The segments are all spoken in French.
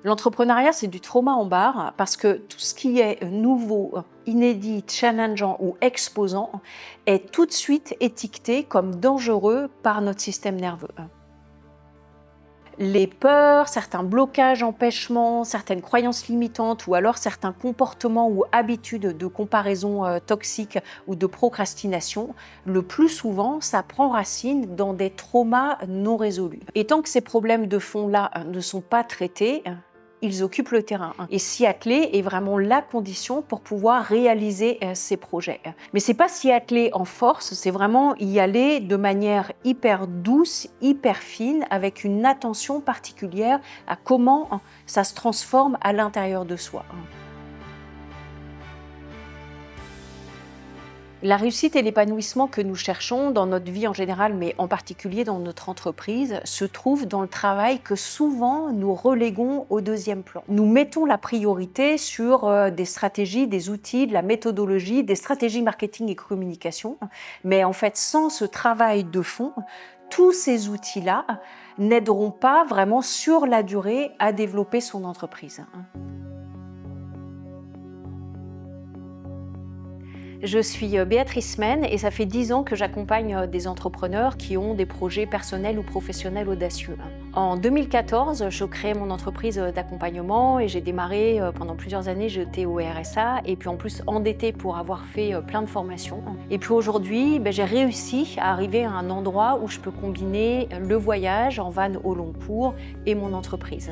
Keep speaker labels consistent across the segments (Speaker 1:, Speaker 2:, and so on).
Speaker 1: L'entrepreneuriat, c'est du trauma en barre parce que tout ce qui est nouveau, inédit, challengeant ou exposant est tout de suite étiqueté comme dangereux par notre système nerveux. Les peurs, certains blocages, empêchements, certaines croyances limitantes ou alors certains comportements ou habitudes de comparaison toxique ou de procrastination, le plus souvent, ça prend racine dans des traumas non résolus. Et tant que ces problèmes de fond-là ne sont pas traités, ils occupent le terrain. Et s'y atteler est vraiment la condition pour pouvoir réaliser ces projets. Mais c'est pas s'y atteler en force, c'est vraiment y aller de manière hyper douce, hyper fine, avec une attention particulière à comment ça se transforme à l'intérieur de soi. La réussite et l'épanouissement que nous cherchons dans notre vie en général, mais en particulier dans notre entreprise, se trouvent dans le travail que souvent nous reléguons au deuxième plan. Nous mettons la priorité sur des stratégies, des outils, de la méthodologie, des stratégies marketing et communication, mais en fait, sans ce travail de fond, tous ces outils-là n'aideront pas vraiment sur la durée à développer son entreprise. Je suis Béatrice Men et ça fait 10 ans que j'accompagne des entrepreneurs qui ont des projets personnels ou professionnels audacieux. En 2014, je crée mon entreprise d'accompagnement et j'ai démarré pendant plusieurs années, j'étais au RSA et puis en plus endettée pour avoir fait plein de formations. Et puis aujourd'hui, j'ai réussi à arriver à un endroit où je peux combiner le voyage en van au long cours et mon entreprise.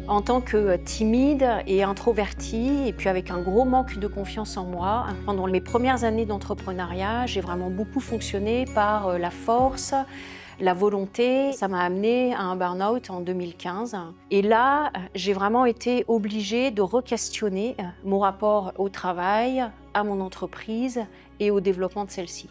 Speaker 1: En tant que timide et introvertie, et puis avec un gros manque de confiance en moi, pendant mes premières années d'entrepreneuriat, j'ai vraiment beaucoup fonctionné par la force, la volonté. Ça m'a amené à un burn-out en 2015. Et là, j'ai vraiment été obligée de re-questionner mon rapport au travail, à mon entreprise et au développement de celle-ci.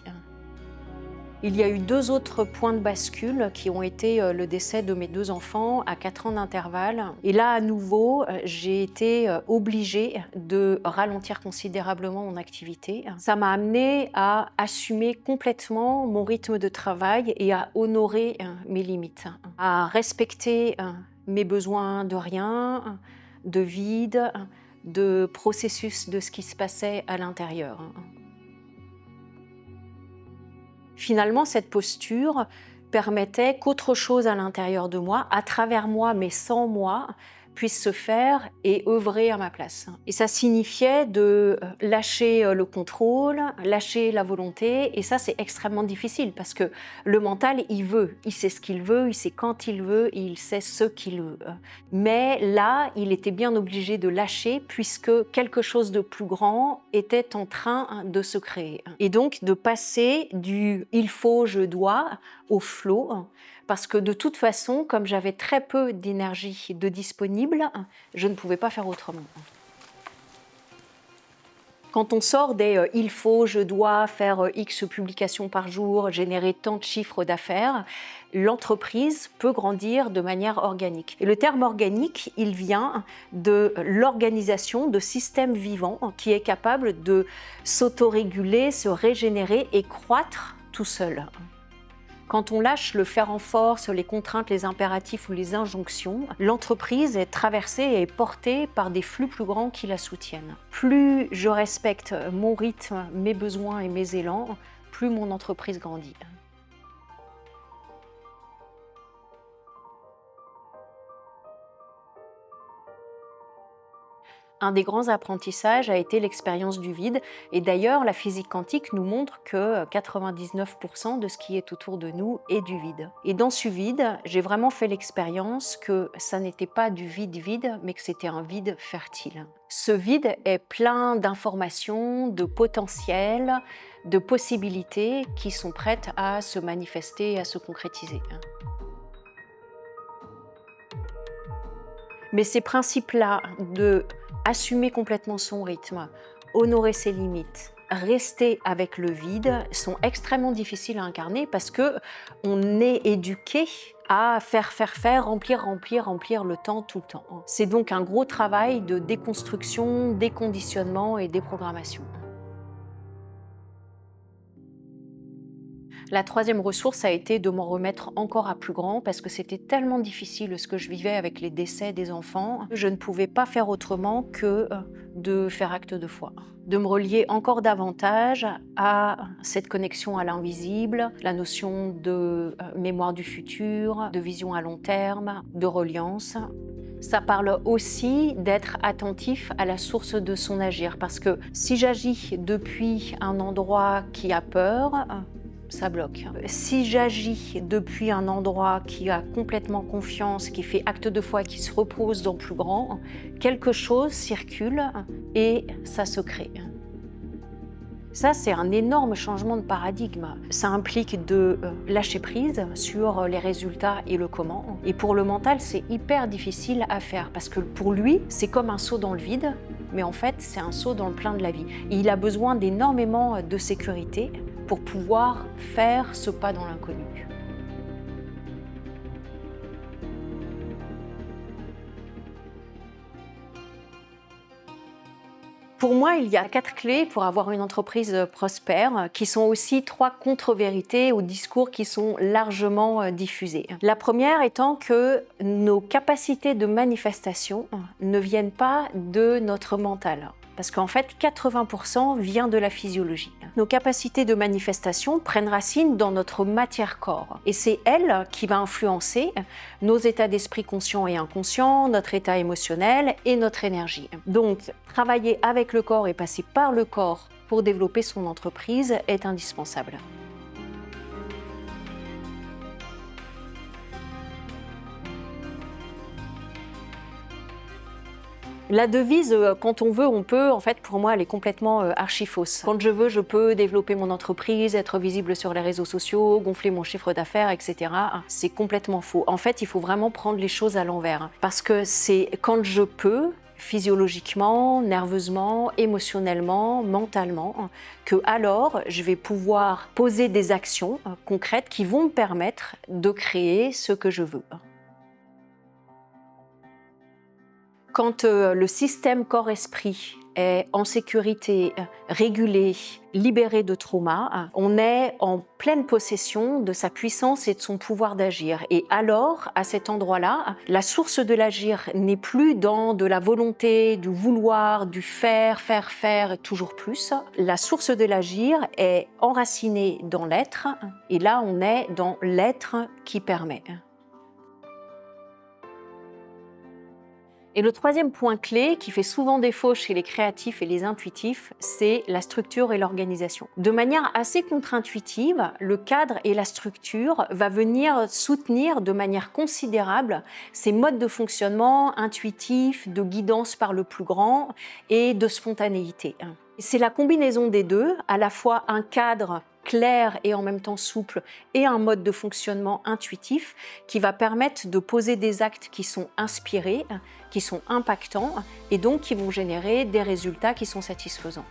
Speaker 1: Il y a eu 2 autres points de bascule qui ont été le décès de mes 2 enfants à 4 ans d'intervalle. Et là, à nouveau, j'ai été obligée de ralentir considérablement mon activité. Ça m'a amenée à assumer complètement mon rythme de travail et à honorer mes limites, à respecter mes besoins de rien, de vide, de processus de ce qui se passait à l'intérieur. Finalement, cette posture permettait qu'autre chose à l'intérieur de moi, à travers moi, mais sans moi, puisse se faire et œuvrer à ma place. Et ça signifiait de lâcher le contrôle, lâcher la volonté, et ça c'est extrêmement difficile parce que le mental, il veut, il sait ce qu'il veut, il sait quand il veut, et il sait ce qu'il veut. Mais là, il était bien obligé de lâcher puisque quelque chose de plus grand était en train de se créer. Et donc de passer du « il faut, je dois » au flow, parce que de toute façon, comme j'avais très peu d'énergie de disponible, je ne pouvais pas faire autrement. Quand on sort des « il faut, je dois faire X publications par jour, générer tant de chiffres d'affaires », l'entreprise peut grandir de manière organique. Et le terme organique, il vient de l'organisation de systèmes vivants qui est capable de s'autoréguler, se régénérer et croître tout seul. Quand on lâche le faire en force, les contraintes, les impératifs ou les injonctions, l'entreprise est traversée et portée par des flux plus grands qui la soutiennent. Plus je respecte mon rythme, mes besoins et mes élans, plus mon entreprise grandit. Un des grands apprentissages a été l'expérience du vide. Et d'ailleurs, la physique quantique nous montre que 99% de ce qui est autour de nous est du vide. Et dans ce vide, j'ai vraiment fait l'expérience que ça n'était pas du vide-vide, mais que c'était un vide fertile. Ce vide est plein d'informations, de potentiels, de possibilités qui sont prêtes à se manifester et à se concrétiser. Mais ces principes-là de assumer complètement son rythme, honorer ses limites, rester avec le vide sont extrêmement difficiles à incarner parce que on est éduqué à faire, remplir le temps tout le temps. C'est donc un gros travail de déconstruction, déconditionnement et déprogrammation. La troisième ressource a été de m'en remettre encore à plus grand parce que c'était tellement difficile ce que je vivais avec les décès des enfants. Je ne pouvais pas faire autrement que de faire acte de foi, de me relier encore davantage à cette connexion à l'invisible, la notion de mémoire du futur, de vision à long terme, de reliance. Ça parle aussi d'être attentif à la source de son agir, parce que si j'agis depuis un endroit qui a peur, ça bloque. Si j'agis depuis un endroit qui a complètement confiance, qui fait acte de foi, qui se repose dans plus grand, quelque chose circule et ça se crée. Ça, c'est un énorme changement de paradigme. Ça implique de lâcher prise sur les résultats et le comment. Et pour le mental, c'est hyper difficile à faire parce que pour lui, c'est comme un saut dans le vide, mais en fait, c'est un saut dans le plein de la vie. Et il a besoin d'énormément de sécurité pour pouvoir faire ce pas dans l'inconnu. Pour moi, il y a 4 clés pour avoir une entreprise prospère, qui sont aussi 3 contre-vérités ou discours qui sont largement diffusés. La première étant que nos capacités de manifestation ne viennent pas de notre mental. Parce qu'en fait, 80% vient de la physiologie. Nos capacités de manifestation prennent racine dans notre matière-corps. Et c'est elle qui va influencer nos états d'esprit conscients et inconscients, notre état émotionnel et notre énergie. Donc, travailler avec le corps et passer par le corps pour développer son entreprise est indispensable. La devise « quand on veut, on peut », en fait, pour moi, elle est complètement archi-fausse. Quand je veux, je peux développer mon entreprise, être visible sur les réseaux sociaux, gonfler mon chiffre d'affaires, etc. C'est complètement faux. En fait, il faut vraiment prendre les choses à l'envers. Parce que c'est quand je peux, physiologiquement, nerveusement, émotionnellement, mentalement, que alors je vais pouvoir poser des actions concrètes qui vont me permettre de créer ce que je veux. Quand le système corps-esprit est en sécurité, régulé, libéré de trauma, on est en pleine possession de sa puissance et de son pouvoir d'agir. Et alors, à cet endroit-là, la source de l'agir n'est plus dans de la volonté, du vouloir, du faire, toujours plus. La source de l'agir est enracinée dans l'être, et là, on est dans l'être qui permet. Et le troisième point clé, qui fait souvent défaut chez les créatifs et les intuitifs, c'est la structure et l'organisation. De manière assez contre-intuitive, le cadre et la structure va venir soutenir de manière considérable ces modes de fonctionnement intuitifs, de guidance par le plus grand et de spontanéité. C'est la combinaison des deux, à la fois un cadre clair et en même temps souple et un mode de fonctionnement intuitif qui va permettre de poser des actes qui sont inspirés, qui sont impactants et donc qui vont générer des résultats qui sont satisfaisants.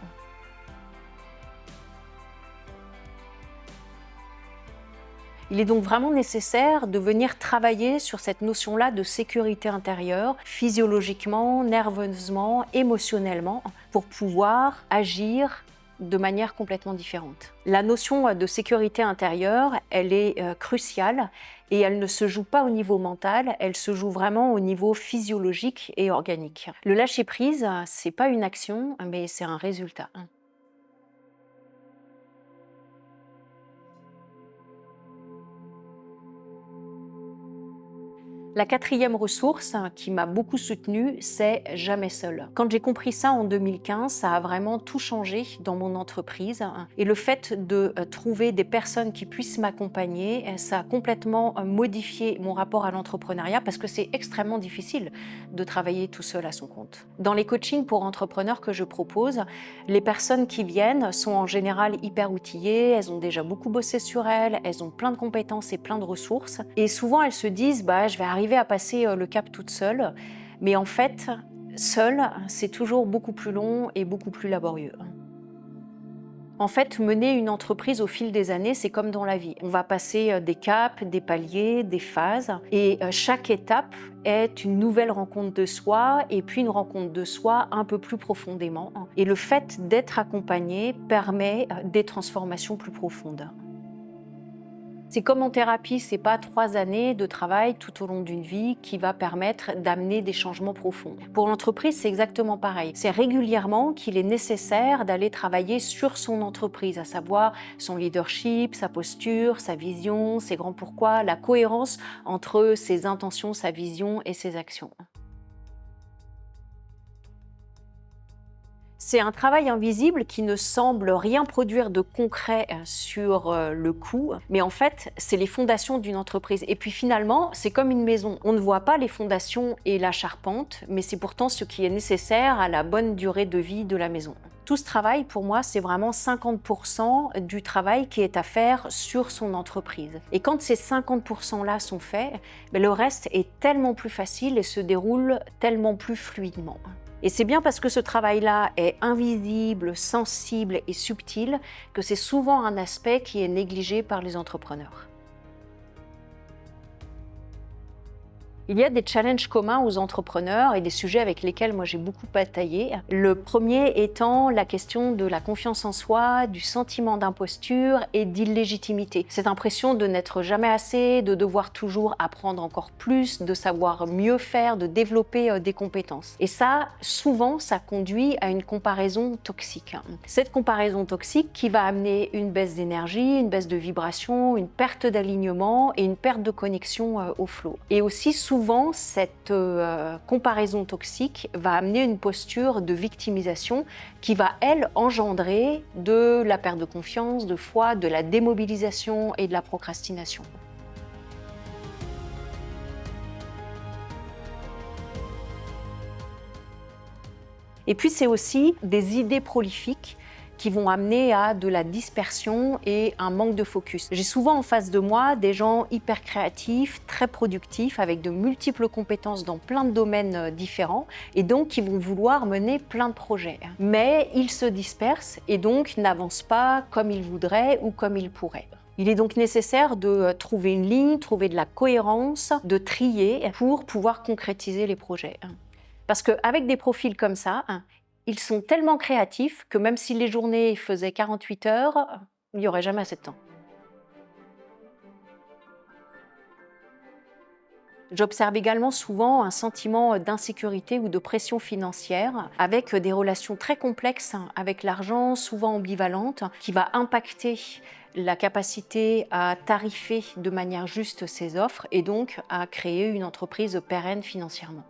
Speaker 1: Il est donc vraiment nécessaire de venir travailler sur cette notion-là de sécurité intérieure, physiologiquement, nerveusement, émotionnellement, pour pouvoir agir de manière complètement différente. La notion de sécurité intérieure, elle est cruciale et elle ne se joue pas au niveau mental, elle se joue vraiment au niveau physiologique et organique. Le lâcher-prise, c'est pas une action, mais c'est un résultat. La quatrième ressource qui m'a beaucoup soutenue, c'est jamais seul. Quand j'ai compris ça en 2015, ça a vraiment tout changé dans mon entreprise. Et le fait de trouver des personnes qui puissent m'accompagner, ça a complètement modifié mon rapport à l'entrepreneuriat parce que c'est extrêmement difficile de travailler tout seul à son compte. Dans les coachings pour entrepreneurs que je propose, les personnes qui viennent sont en général hyper outillées, elles ont déjà beaucoup bossé sur elles, elles ont plein de compétences et plein de ressources. Et souvent, elles se disent « je vais arriver à passer le cap toute seule », mais en fait, seule, c'est toujours beaucoup plus long et beaucoup plus laborieux. En fait, mener une entreprise au fil des années, c'est comme dans la vie. On va passer des caps, des paliers, des phases, et chaque étape est une nouvelle rencontre de soi, et puis une rencontre de soi un peu plus profondément. Et le fait d'être accompagné permet des transformations plus profondes. C'est comme en thérapie, c'est pas 3 années de travail tout au long d'une vie qui va permettre d'amener des changements profonds. Pour l'entreprise, c'est exactement pareil. C'est régulièrement qu'il est nécessaire d'aller travailler sur son entreprise, à savoir son leadership, sa posture, sa vision, ses grands pourquoi, la cohérence entre ses intentions, sa vision et ses actions. C'est un travail invisible qui ne semble rien produire de concret sur le coup, mais en fait, c'est les fondations d'une entreprise. Et puis finalement, c'est comme une maison. On ne voit pas les fondations et la charpente, mais c'est pourtant ce qui est nécessaire à la bonne durée de vie de la maison. Tout ce travail, pour moi, c'est vraiment 50% du travail qui est à faire sur son entreprise. Et quand ces 50%-là sont faits, le reste est tellement plus facile et se déroule tellement plus fluidement. Et c'est bien parce que ce travail-là est invisible, sensible et subtil que c'est souvent un aspect qui est négligé par les entrepreneurs. Il y a des challenges communs aux entrepreneurs et des sujets avec lesquels moi j'ai beaucoup bataillé. Le premier étant la question de la confiance en soi, du sentiment d'imposture et d'illégitimité. Cette impression de n'être jamais assez, de devoir toujours apprendre encore plus, de savoir mieux faire, de développer des compétences. Et ça, souvent, ça conduit à une comparaison toxique. Cette comparaison toxique qui va amener une baisse d'énergie, une baisse de vibration, une perte d'alignement et une perte de connexion au flow. Et aussi souvent, cette comparaison toxique va amener une posture de victimisation qui va, elle, engendrer de la perte de confiance, de foi, de la démobilisation et de la procrastination. Et puis, c'est aussi des idées prolifiques qui vont amener à de la dispersion et un manque de focus. J'ai souvent en face de moi des gens hyper créatifs, très productifs, avec de multiples compétences dans plein de domaines différents, et donc qui vont vouloir mener plein de projets. Mais ils se dispersent et donc n'avancent pas comme ils voudraient ou comme ils pourraient. Il est donc nécessaire de trouver une ligne, trouver de la cohérence, de trier pour pouvoir concrétiser les projets. Parce qu'avec des profils comme ça, ils sont tellement créatifs que même si les journées faisaient 48 heures, il n'y aurait jamais assez de temps. J'observe également souvent un sentiment d'insécurité ou de pression financière avec des relations très complexes avec l'argent, souvent ambivalentes, qui va impacter la capacité à tarifer de manière juste ses offres et donc à créer une entreprise pérenne financièrement.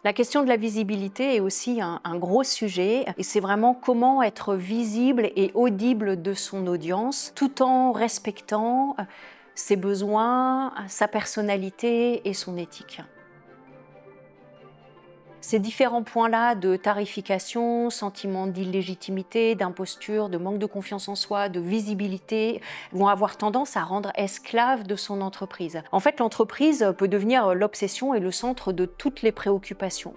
Speaker 1: La question de la visibilité est aussi un gros sujet et c'est vraiment comment être visible et audible de son audience tout en respectant ses besoins, sa personnalité et son éthique. Ces différents points-là de tarification, sentiment d'illégitimité, d'imposture, de manque de confiance en soi, de visibilité, vont avoir tendance à rendre esclave de son entreprise. En fait, l'entreprise peut devenir l'obsession et le centre de toutes les préoccupations.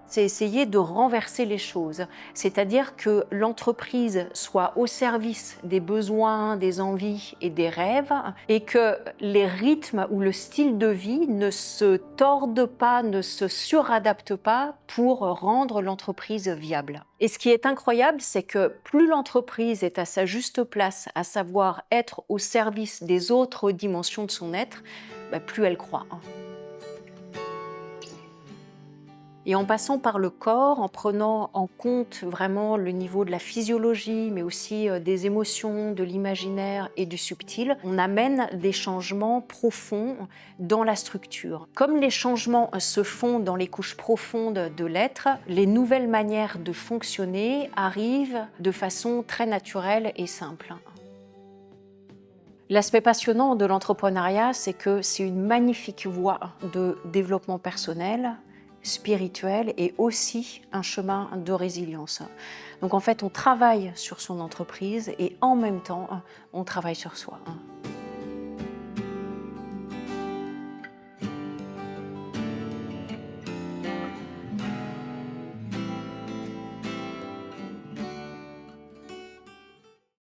Speaker 1: C'est essayer de renverser les choses, c'est-à-dire que l'entreprise soit au service des besoins, des envies et des rêves et que les rythmes ou le style de vie ne se tordent pas, ne se suradaptent pas pour rendre l'entreprise viable. Et ce qui est incroyable, c'est que plus l'entreprise est à sa juste place, à savoir être au service des autres dimensions de son être, plus elle croît. Et en passant par le corps, en prenant en compte vraiment le niveau de la physiologie, mais aussi des émotions, de l'imaginaire et du subtil, on amène des changements profonds dans la structure. Comme les changements se font dans les couches profondes de l'être, les nouvelles manières de fonctionner arrivent de façon très naturelle et simple. L'aspect passionnant de l'entrepreneuriat, c'est que c'est une magnifique voie de développement personnel, spirituel et aussi un chemin de résilience. Donc en fait, on travaille sur son entreprise et en même temps, on travaille sur soi.